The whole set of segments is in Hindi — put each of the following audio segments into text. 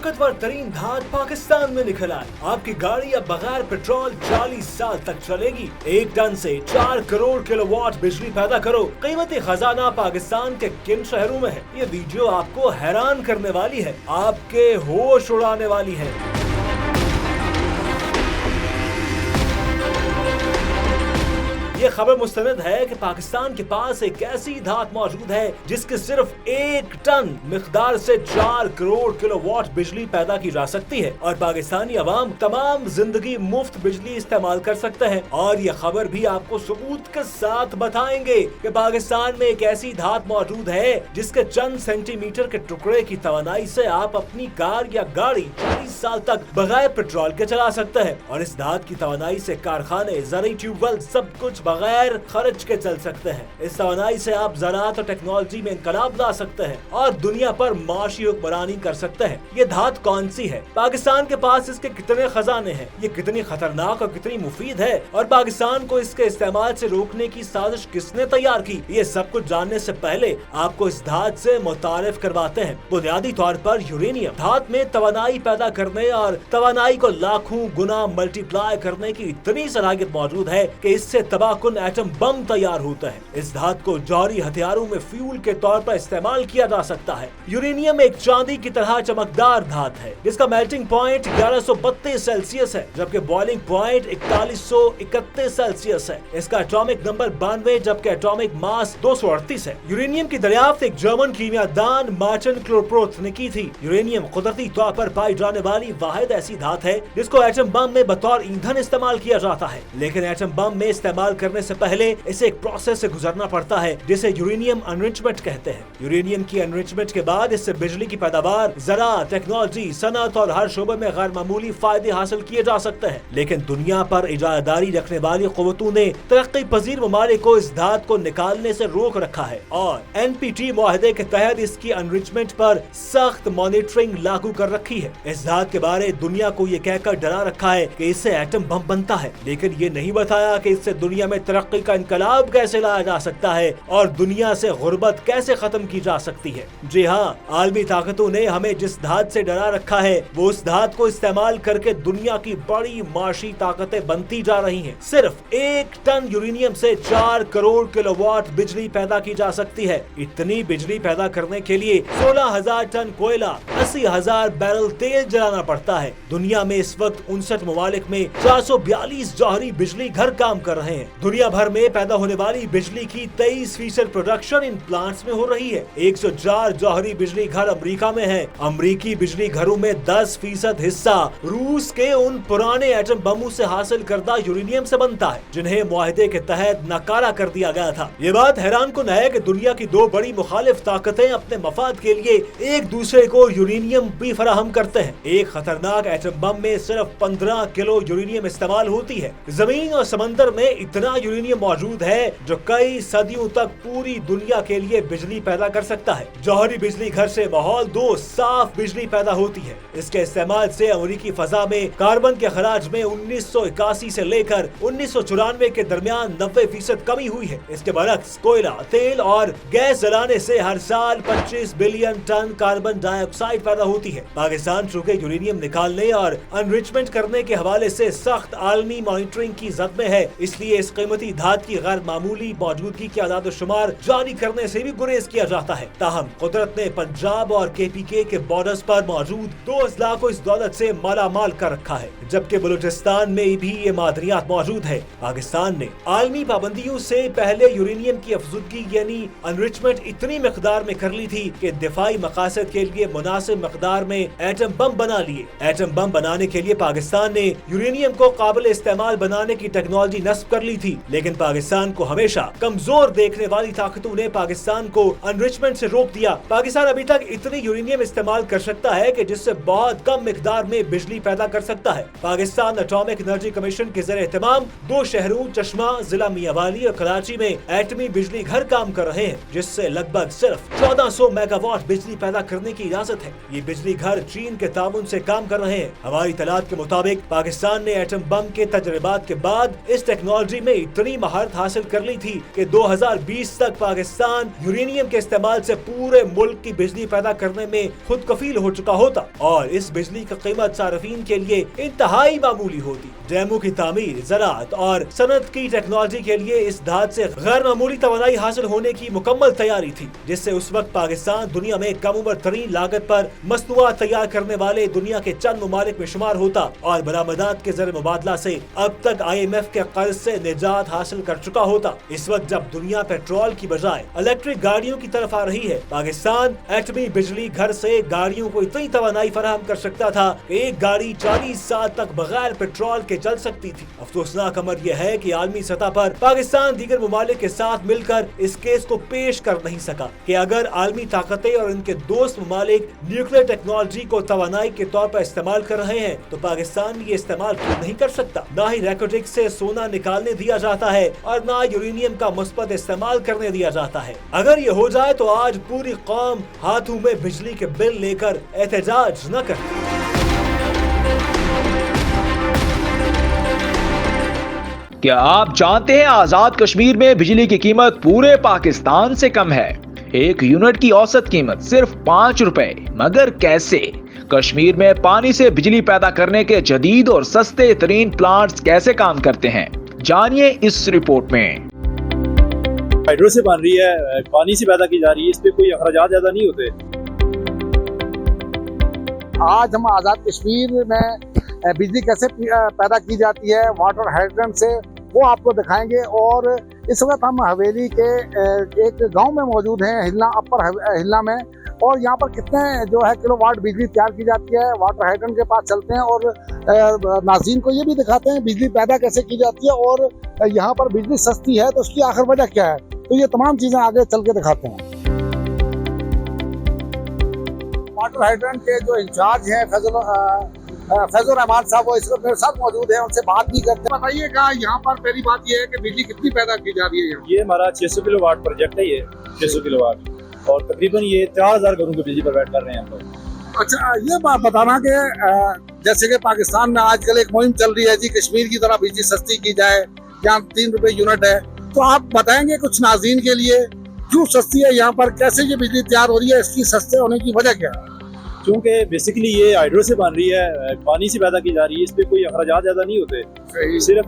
ताकतवर तरीन धात पाकिस्तान में निकल आए। आपकी गाड़ी अब बगैर पेट्रोल 40 साल तक चलेगी। 1 टन से 4 करोड़ किलोवाट बिजली पैदा करो। कीमती खजाना पाकिस्तान के किन शहरों में है? ये वीडियो आपको हैरान करने वाली है, आपके होश उड़ाने वाली है। ये खबर मुस्तनद है कि पाकिस्तान के पास एक ऐसी धात मौजूद है जिसके सिर्फ 1 टन मिकदार से 4 करोड़ किलोवाट बिजली पैदा की जा सकती है और पाकिस्तानी अवाम तमाम जिंदगी मुफ्त बिजली इस्तेमाल कर सकते हैं। और ये खबर भी आपको सबूत के साथ बताएंगे कि पाकिस्तान में एक ऐसी धात मौजूद है जिसके चंद सेंटीमीटर के टुकड़े की तवानाई से आप अपनी कार या गाड़ी 40 साल तक बगैर पेट्रोल के चला सकते हैं। और इस धात की तवानाई से कारखाने, ज़राई ट्यूबवेल सब कुछ बगैर खर्च के चल सकते हैं। इस तवानाई से आप ज़राअत और टेक्नोलॉजी में इनकलाब ला सकते हैं और दुनिया पर माशी हुक्मरानी कर सकते हैं। ये धात कौन सी है? पाकिस्तान के पास इसके कितने खजाने हैं? ये कितनी खतरनाक और कितनी मुफीद है? और पाकिस्तान को इसके इस्तेमाल से रोकने की साजिश किसने तैयार की? ये सब कुछ जानने से पहले आपको इस धात से मुतारिफ करवाते हैं। बुनियादी तौर पर यूरेनियम धात में तवानाई पैदा करने और तवानाई को लाखों गुना मल्टीप्लाई करने की इतनी सलाहियत मौजूद है कि इससे तबाहकुन एटम बम तैयार होता है। इस धात को जौहरी हथियारों में फ्यूल के तौर पर इस्तेमाल किया जा सकता है। यूरेनियम एक चांदी की तरह चमकदार धात है जिसका मेल्टिंग पॉइंट 1132 सेल्सियस है जबकि बॉइलिंग पॉइंट 4131 सेल्सियस है। इसका एटॉमिक नंबर 92 जबकि एटॉमिक मास 238 है। यूरेनियम की दरियाफ्त एक जर्मन कीमियादान मार्टिन क्लोरप्रोथ ने की थी। यूरेनियम कुदरती तौर पर पाई जाने वाली वाहिद ऐसी धात है जिसको एटम बम में बतौर ईंधन इस्तेमाल किया जाता है, लेकिन एटम बम में इस्तेमाल करने से पहले इसे एक प्रोसेस से गुजरना पड़ता है जिसे यूरेनियम एनरिचमेंट कहते हैं। यूरेनियम की एनरिचमेंट के बाद इससे बिजली की पैदावार, ज़राअत, टेक्नोलॉजी, सनअत और हर शोबे में गैर मामूली फायदे हासिल किए जा सकते हैं। लेकिन दुनिया पर इजादारी रखने वाली कुव्वतों ने तरक्की पजीर ममालिक को इस धात को निकालने से रोक रखा है और NPT मुआहदे के तहत इसकी एनरिचमेंट पर सख्त मॉनिटरिंग लागू कर रखी है। इस धात के बारे दुनिया को ये कहकर डरा रखा है कि इससे एटम बम बनता है, लेकिन ये नहीं बताया कि इससे दुनिया में तरक्की का इनकलाब कैसे लाया जा सकता है और दुनिया से गुर्बत कैसे खत्म की जा सकती है। जी हाँ, आलमी ताकतों ने हमें जिस धात से डरा रखा है वो उस धात को इस्तेमाल करके दुनिया की बड़ी माशी ताकतें बनती जा रही हैं। सिर्फ 1 टन यूरेनियम से 4 करोड़ किलोवाट बिजली पैदा की जा सकती है। इतनी बिजली पैदा करने के लिए 16,000 टन कोयला, 80,000 बैरल तेल जलाना पड़ता है। दुनिया में इस वक्त 59 ममालिक में 442 जौहरी बिजली घर काम कर रहे हैं। दुनिया भर में पैदा होने वाली बिजली की 23% प्रोडक्शन इन प्लांट्स में हो रही है। 104 जौहरी बिजली घर अमेरिका में है। अमेरिकी बिजली घरों में 10% हिस्सा रूस के उन पुराने एटम बमों से हासिल करदा यूरेनियम से बनता है जिन्हें मुआहदे के तहत नकारा कर दिया गया था। ये बात हैरान कुन है कि दुनिया की 2 बड़ी मुखालिफ ताकतें अपने मफाद के लिए एक दूसरे को यूरेनियम भी फराहम करते हैं। एक खतरनाक एटम बम में सिर्फ 15 किलो यूरेनियम इस्तेमाल होती है। जमीन और समंदर में इतना यूरेनियम मौजूद है जो कई सदियों तक पूरी दुनिया के लिए बिजली पैदा कर सकता है। जौहरी बिजली घर से माहौल 2 साफ बिजली पैदा होती है। इसके इस्तेमाल से अमेरिकी फजा में कार्बन के खराज में 1981 से लेकर 1994 के दरमियान 90% कमी हुई है। इसके बरक्स कोयला, तेल और गैस जलाने से हर साल 25 बिलियन टन कार्बन डाइऑक्साइड पैदा होती है। पाकिस्तान चूँकि यूरेनियम निकालने और एनरिचमेंट करने के हवाले से सख्त आलमी मॉनिटरिंग की जद में है, इसलिए इस कीमती धात की गैर मामूली मौजूदगी की आदाद शुमार जारी करने से भी गुरेज किया जाता है। ताहम कुदरत ने पंजाब और KPK के बॉर्डर्स पर मौजूद 2 अजला को इस दौलत से मालामाल कर रखा है, जबकि बलूचिस्तान में भी ये मादनियात मौजूद है। पाकिस्तान ने आलमी पाबंदियों से पहले यूरेनियम की अफजुदगी यानी एनरिचमेंट इतनी मकदार में कर ली थी कि दिफाई मकासद के लिए मुनासिब मकदार में एटम बम बना लिए। एटम बम बनाने के लिए पाकिस्तान ने यूरेनियम को काबिल इस्तेमाल बनाने की टेक्नोलॉजी नस्ब कर ली थी, लेकिन पाकिस्तान को हमेशा कमजोर देखने वाली ताकतों ने पाकिस्तान को एनरिचमेंट से रोक दिया। पाकिस्तान अभी तक इतनी यूरेनियम इस्तेमाल कर सकता है कि जिससे बहुत कम मिकदार में बिजली पैदा कर सकता है। पाकिस्तान एटॉमिक एनर्जी कमीशन के ज़रिए एहतमाम 2 शहरों चश्मा, जिला मियांवाली और कराची में एटमी बिजली घर काम कर रहे हैं, जिससे लगभग सिर्फ 1400 मेगावाट बिजली पैदा करने की इजाजत है। ये बिजली घर चीन के ताउन से काम कर रहे हैं। हमारी तलात के मुताबिक पाकिस्तान ने एटम बम के तजर्बात के बाद इस टेक्नोलॉजी में इतनी महारत हासिल कर ली थी कि 2020 तक पाकिस्तान यूरेनियम के इस्तेमाल से पूरे मुल्क की बिजली पैदा करने में खुद कफील हो चुका होता और इस बिजली की कीमत सार्फिन के लिए इंतहाई मामूली होती। डैमों की तामीर, ज़राअत और सनत की टेक्नोलॉजी के लिए इस धात से गैर मामूली तवानाई हासिल होने की मुकम्मल तैयारी थी, जिससे उस वक्त पाकिस्तान दुनिया में कम उम्र तरीन लागत पर मसनूआत तैयार करने वाले दुनिया के चंद ममालिक में शुमार होता और बरामदात के ज़र मुबादला से अब तक IMF के कर्ज से निजात हासिल कर चुका होता। इस वक्त जब दुनिया पेट्रोल की बजाय इलेक्ट्रिक गाड़ियों की तरफ आ रही है, पाकिस्तान एटमी बिजली घर से गाड़ियों को इतनी तवानाई फराहम कर सकता था कि एक गाड़ी 40 साल तक बगैर पेट्रोल के चल सकती थी। अफसोसनाक अमर यह है कि आलमी सतह पर पाकिस्तान दीगर ममालिक के साथ मिलकर इस केस को पेश कर नहीं सका कि अगर आलमी ताकतें और इनके दोस्त ममालिक न्यूक्लियर टेक्नोलॉजी को तवानाई के तौर पर इस्तेमाल कर रहे हैं तो पाकिस्तान ये इस्तेमाल क्यों नहीं कर सकता। ना ही रेकोडिक से सोना निकालने दिया जाता है और ना यूरेनियम का मुस्बत इस्तेमाल करने दिया जाता है। अगर ये हो जाए तो आज पूरी कौम हाथों में बिजली के बिल लेकर एहतजाज न करती। क्या आप जानते हैं आजाद कश्मीर में बिजली की कीमत पूरे पाकिस्तान से कम है। एक यूनिट की औसत कीमत सिर्फ 5 रुपए। मगर कैसे? कश्मीर में पानी से बिजली पैदा करने के जदीद और सस्ते तरीन प्लांट्स कैसे काम करते हैं, जानिए इस रिपोर्ट में। हाइड्रो से बन रही है, पानी से पैदा की जा रही है, इस पे कोई अखराजात ज्यादा नहीं होते। आज हम आज़ाद कश्मीर में बिजली कैसे पैदा की जाती है वाटर हाइड्रेंट से, वो आपको दिखाएंगे। और इस वक्त हम हवेली के एक गांव में मौजूद हैं, हिलना अपर हिलना में, और यहाँ पर कितने जो है किलोवाट बिजली तैयार की जाती है। वाटर हाइड्रेंट के पास चलते हैं और नाज़रीन को ये भी दिखाते हैं बिजली पैदा कैसे की जाती है और यहाँ पर बिजली सस्ती है तो उसकी आखिर वजह क्या है। तो ये तमाम चीज़ें आगे चल के दिखाते हैं। वाटर हाइड्रेंट के जो इंचार्ज हैं फैजुर रहमान साहब, वो इस वक्त मेरे साथ मौजूद हैं, उनसे बात भी करते हैं। बताइएगा यहाँ पर पहली बात ये है कि बिजली कितनी पैदा की जा रही है यहाँ? ये हमारा 600 किलोवाट प्रोजेक्ट है, ये 600 किलोवाट, और तकरीबन ये 4000 घरों को बिजली प्रोवाइड कर रहे हैं हम लोग। अच्छा, ये बात बताना कि जैसे कि पाकिस्तान में आजकल एक मुहिम चल रही है जी, कश्मीर की तरह बिजली सस्ती की जाए, यहाँ 3 रुपए यूनिट है, तो आप बताएंगे कुछ नाज़रीन के लिए क्यों सस्ती है यहाँ पर, कैसे ये बिजली तैयार हो रही है, इसकी सस्ते होने की वजह क्या है? क्योंकि बेसिकली ये हाइड्रो से बन रही है, पानी से पैदा की जा रही है, इस पे कोई अखराजात ज्यादा नहीं होते। सिर्फ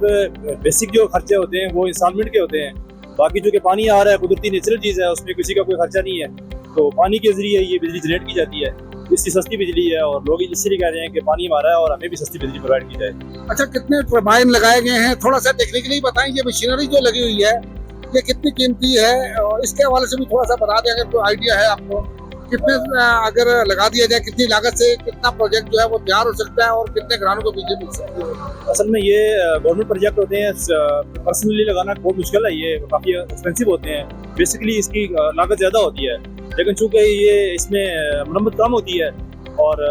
बेसिक जो खर्चे होते हैं वो इंस्टॉलमेंट के होते हैं। बाकी जो कि पानी आ रहा है कुदरती नेचुरल चीज़ है, उसमें किसी का कोई खर्चा नहीं है। तो पानी के जरिए ये बिजली जनरेट की जाती है, इसकी सस्ती बिजली है और लोग इसलिए कह रहे हैं कि पानी हमारा है और हमें भी सस्ती बिजली प्रोवाइड की जाए। अच्छा, कितने टर्बाइन लगाए गए हैं, थोड़ा सा टेक्निकली बताएं। ये मशीनरी जो लगी हुई है ये कितनी कीमती है और इसके हवाले से भी थोड़ा सा बता दें अगर कोई आइडिया है आपको। कितने अगर लगा दिया जाए, कितनी लागत से कितना प्रोजेक्ट जो है वो तैयार हो सकता है और कितने घरानों को बिजली मिल सकती है? असल में ये गवर्नमेंट प्रोजेक्ट होते हैं, पर्सनली लगाना बहुत मुश्किल है, ये काफ़ी एक्सपेंसिव होते हैं। बेसिकली इसकी लागत ज़्यादा होती है, लेकिन चूँकि ये इसमें मरम्मत कम होती है और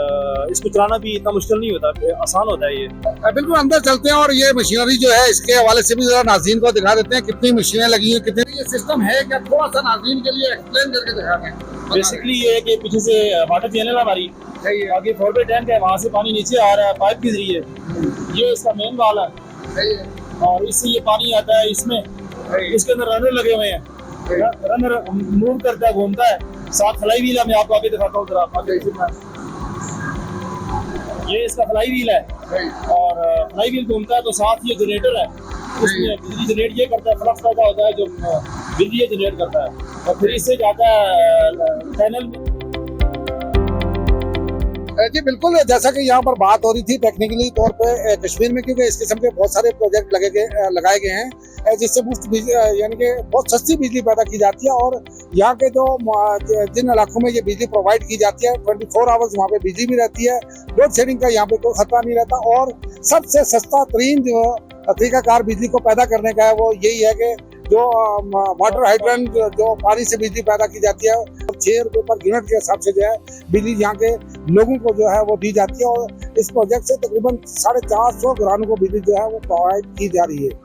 इसको चलाना भी इतना मुश्किल नहीं होता, आसान होता है ये। बिल्कुल अंदर चलते हैं और ये मशीनरी जो है इसके हवाले से भी जरा नाज़रीन को दिखा देते हैं कितनी मशीनें लगी हैं, कितने ये सिस्टम है क्या, थोड़ा सा नाज़रीन के लिए एक्सप्लेन करके दिखा दें। बेसिकली ये है कि पीछे से वाटर चैनल हमारी आगे 4 टैंक है, वहाँ से पानी नीचे आ रहा है पाइप के जरिए, ये इसका मेन वाल है और इससे ये पानी आता है इसमें। इसके अंदर रनर लगे हुए हैं, रनर मूव करता है, घूमता है, साथ फ्लाई व्हील है। मैं आपको आगे दिखाता हूँ जरा, ये इसका फ्लाई व्हील है और फ्लाई व्हील घूमता है तो साथ ये जनरेटर है, उसमें बिजली जनरेट ये करता है, फ्लक्स पैदा होता है जो बिजली ये जनरेट करता है और फिर इससे जाता है टनल में। जी बिल्कुल, जैसा कि यहाँ पर बात हो रही थी टेक्निकली तौर पे कश्मीर में, क्योंकि इस किस्म के बहुत सारे प्रोजेक्ट लगाए गए हैं जिससे मुफ्त यानी कि बहुत सस्ती बिजली पैदा की जाती है और यहाँ के जो जिन इलाकों में ये बिजली प्रोवाइड की जाती है 24 आवर्स वहाँ पे बिजली भी रहती है, लोड शेडिंग का यहाँ पे कोई खतरा नहीं रहता और सबसे सस्ता तरीन जो तरीकाकार बिजली को पैदा करने का है वो यही है कि जो वाटर हाइड्रेंट जो पानी से बिजली पैदा की जाती है 6 रुपये पर यूनिट के हिसाब से जो है बिजली यहाँ के लोगों को जो है वो दी जाती है और इस प्रोजेक्ट से तकरीबन 450 घरानों को बिजली जो है वो प्रोवाइड की जा रही है।